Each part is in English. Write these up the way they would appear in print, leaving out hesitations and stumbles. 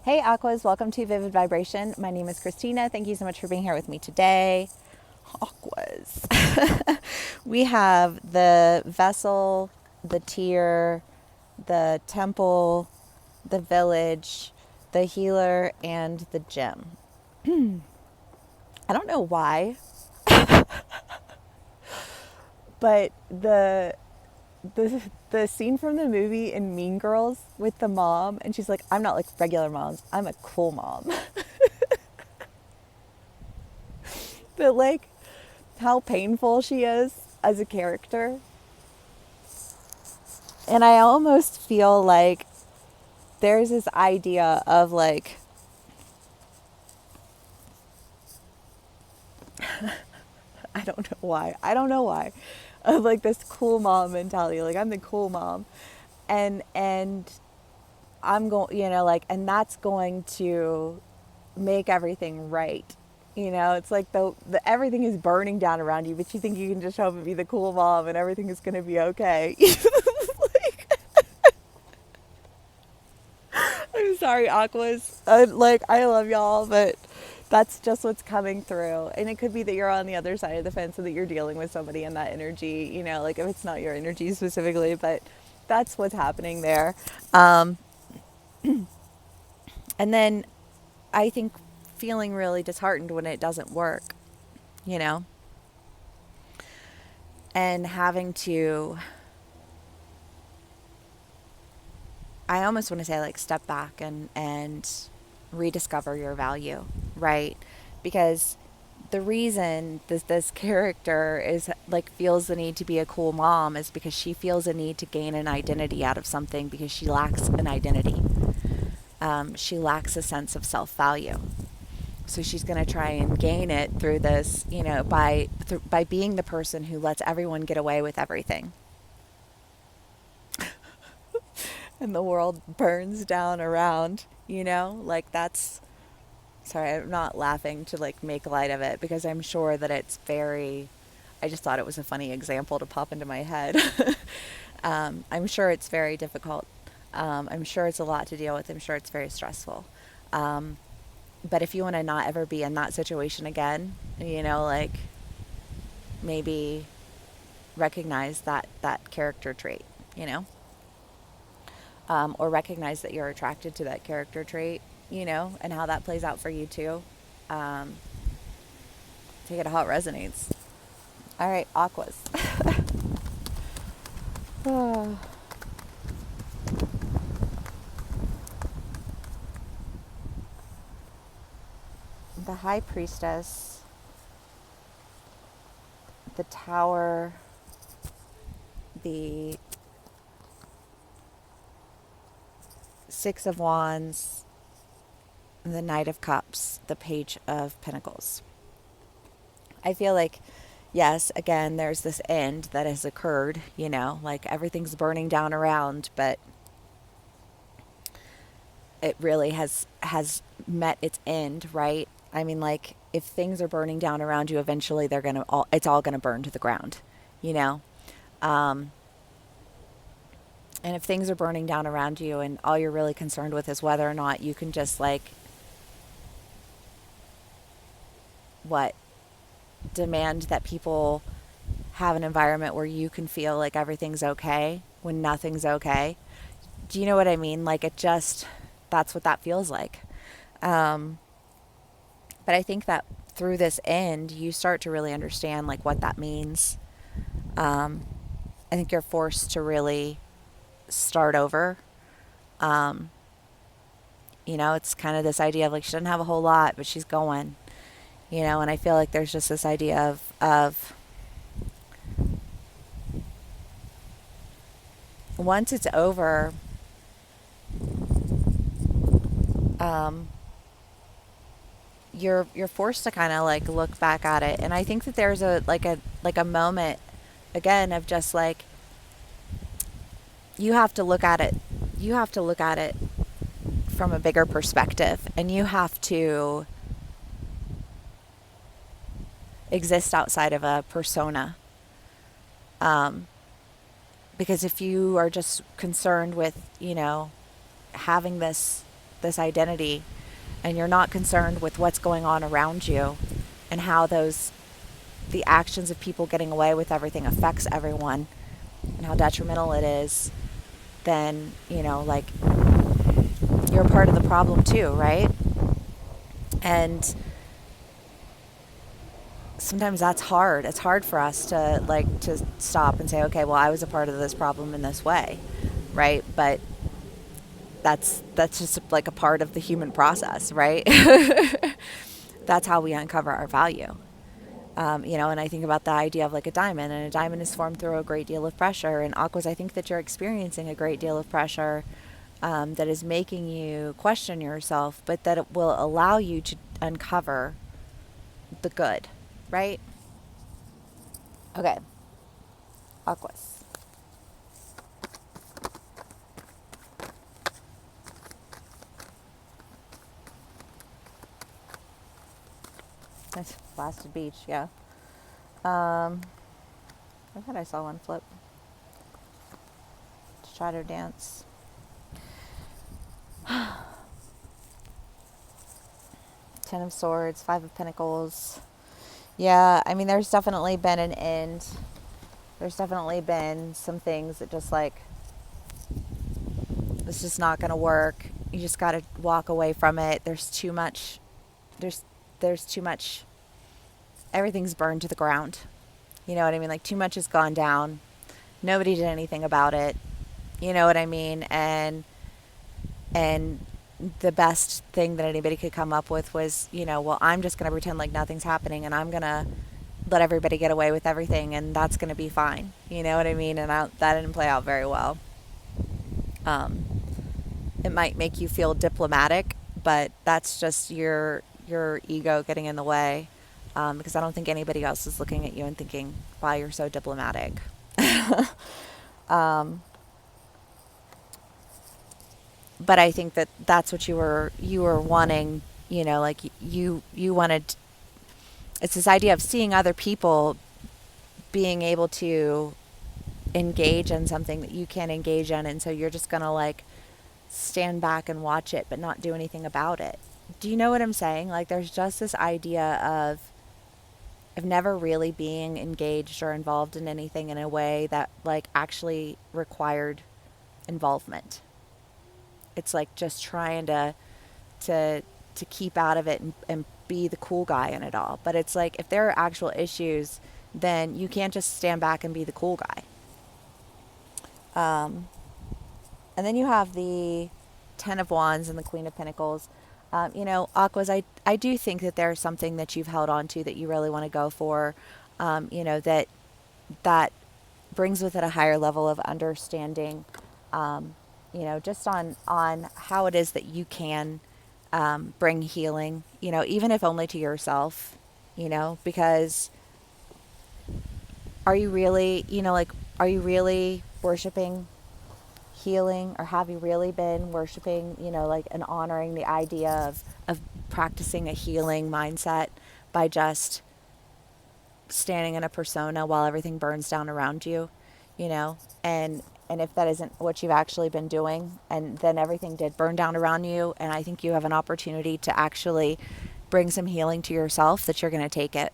Hey Aquas, welcome to Vivid Vibration. My name is Christina. Thank you so much for being here with me today. Aquas. We have the vessel, the tier, the temple, the village, the healer, and the gem. I don't know why, but the scene from the movie in Mean Girls with the mom, and she's like, I'm not like regular moms, I'm a cool mom. But like how painful she is as a character. And I almost feel like there's this idea of like, I don't know why. I don't know why. Of like this cool mom mentality. Like I'm the cool mom. And I'm going, like, and that's going to make everything right. It's like the everything is burning down around you, but you think you can just show up and be the cool mom and everything is going to be okay. Like, I'm sorry, Aquas. I love y'all, but that's just what's coming through. And it could be that you're on the other side of the fence and that you're dealing with somebody in that energy, like if it's not your energy specifically, but that's what's happening there. Um, and then I think feeling really disheartened when it doesn't work, you know, and having to, I almost want to say like step back and rediscover your value, right? Because the reason this character is like feels the need to be a cool mom is because she feels a need to gain an identity out of something because she lacks an identity. She lacks a sense of self value. So she's going to try and gain it through this, by being the person who lets everyone get away with everything, and the world burns down around. Like that's. Sorry, I'm not laughing to like make light of it because I'm sure that it's very. I just thought it was a funny example to pop into my head. I'm sure it's very difficult. I'm sure it's a lot to deal with. I'm sure it's very stressful. Um, but if you want to not ever be in that situation again, like maybe recognize that character trait, you know, or recognize that you're attracted to that character trait, and how that plays out for you too. Um, Take it how it resonates. All right, Aquas. The High Priestess, the Tower, the Six of Wands, the Knight of Cups, the Page of Pentacles. I feel like, yes, again, there's this end that has occurred, like everything's burning down around, but it really has met its end, right? I mean, like if things are burning down around you, eventually it's all gonna burn to the ground, you know. Um, and if things are burning down around you, and all you're really concerned with is whether or not you can just like what demand that people have an environment where you can feel like everything's okay when nothing's okay. Do you know what I mean? Like that's what that feels like. Um, but I think that through this end, you start to really understand like what that means. Um, I think you're forced to really start over. Um, it's kind of this idea of like she doesn't have a whole lot, but she's going, and I feel like there's just this idea of once it's over, um, you're forced to kind of like look back at it, and I think that there's a moment again of just like you have to look at it. You have to look at it from a bigger perspective, and you have to exist outside of a persona. Um, because if you are just concerned with, having this this identity, and you're not concerned with what's going on around you and how the actions of people getting away with everything affects everyone and how detrimental it is, then, like, you're a part of the problem too, right? And sometimes that's hard. It's hard for us to stop and say, okay, well, I was a part of this problem in this way, right? But that's just like a part of the human process, right? That's how we uncover our value. And I think about the idea of like a diamond, and a diamond is formed through a great deal of pressure. And Aquas, I think that you're experiencing a great deal of pressure that is making you question yourself, but that it will allow you to uncover the good, right? Okay, Aquas. That's Blasted Beach, yeah. I thought I saw one flip. Shadow Dance. Ten of Swords, Five of Pentacles. Yeah, I mean, there's definitely been an end. There's definitely been some things that just like, it's just not going to work. You just got to walk away from it. There's too much. There's too much. Everything's burned to the ground. You know what I mean? Like, too much has gone down. Nobody did anything about it. You know what I mean? And the best thing that anybody could come up with was, well, I'm just going to pretend like nothing's happening, and I'm going to let everybody get away with everything, and that's going to be fine. You know what I mean? And that didn't play out very well. It might make you feel diplomatic, but that's just your ego getting in the way, because I don't think anybody else is looking at you and thinking, wow, you're so diplomatic. But I think that that's what you were wanting, like you wanted. It's this idea of seeing other people being able to engage in something that you can't engage in, and so you're just gonna like stand back and watch it but not do anything about it. Do you know what I'm saying? Like, there's just this idea of never really being engaged or involved in anything in a way that like actually required involvement. It's like just trying to keep out of it and be the cool guy in it all. But it's like, if there are actual issues, then you can't just stand back and be the cool guy. And then you have the Ten of Wands and the Queen of Pentacles. Aquas, I do think that there's something that you've held on to that you really want to go for, that brings with it a higher level of understanding, just on how it is that you can bring healing, even if only to yourself, because are you really, are you really worshiping healing, or have you really been worshiping, and honoring the idea of practicing a healing mindset by just standing in a persona while everything burns down around you, and if that isn't what you've actually been doing, and then everything did burn down around you, and I think you have an opportunity to actually bring some healing to yourself, that you're going to take it.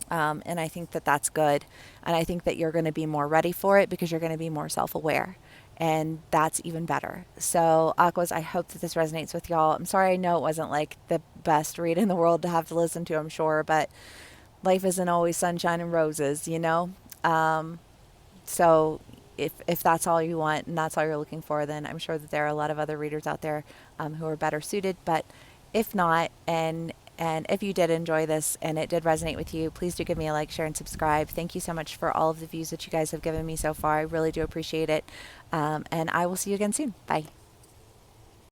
And I think that that's good. And I think that you're going to be more ready for it because you're going to be more self-aware. And that's even better. So, Aquas, I hope that this resonates with y'all. I'm sorry, I know it wasn't like the best read in the world to have to listen to, I'm sure, but life isn't always sunshine and roses, So if that's all you want and that's all you're looking for, then I'm sure that there are a lot of other readers out there who are better suited. But if not, and if you did enjoy this and it did resonate with you, please do give me a like, share, and subscribe. Thank you so much for all of the views that you guys have given me so far. I really do appreciate it. And I will see you again soon. Bye.